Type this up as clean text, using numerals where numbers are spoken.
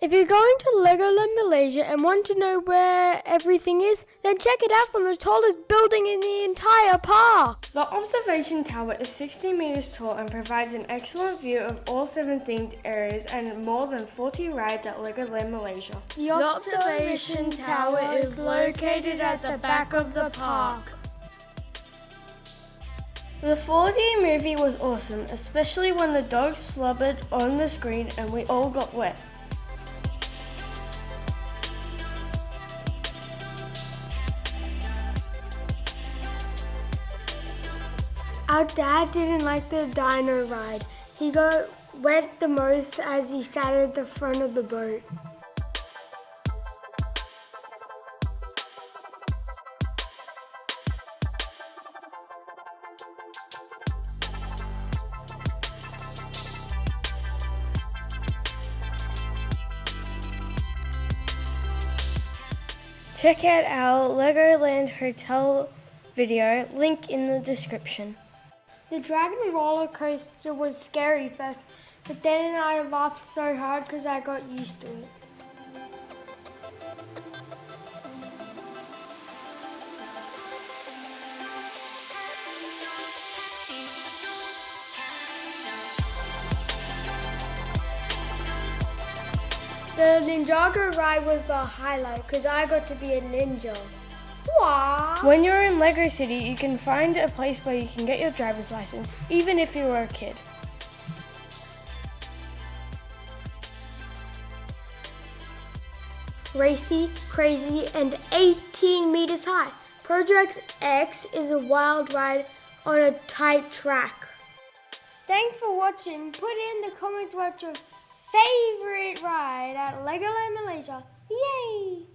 If you're going to Legoland Malaysia and want to know where everything is, then check it out from the tallest building in the entire park. The observation tower is 60 meters tall and provides an excellent view of all 7 themed areas and more than 40 rides at Legoland Malaysia. The observation tower is located at the back of the park. The 4D movie was awesome, especially when the dog slobbered on the screen and we all got wet. Our dad didn't like the Dino ride. He got wet the most as he sat at the front of the boat. Check out our Legoland Hotel video, link in the description. The dragon roller coaster was scary first, but then I laughed so hard because I got used to it. The Ninjago Ride was the highlight because I got to be a ninja. Wow. When you're in Lego City, you can find a place where you can get your driver's license, even if you were a kid. Racy, crazy, and 18 meters high. ProjectX is a wild ride on a tight track. Thanks for watching. Put in the comments what your favorite ride at Legoland Malaysia. Yay!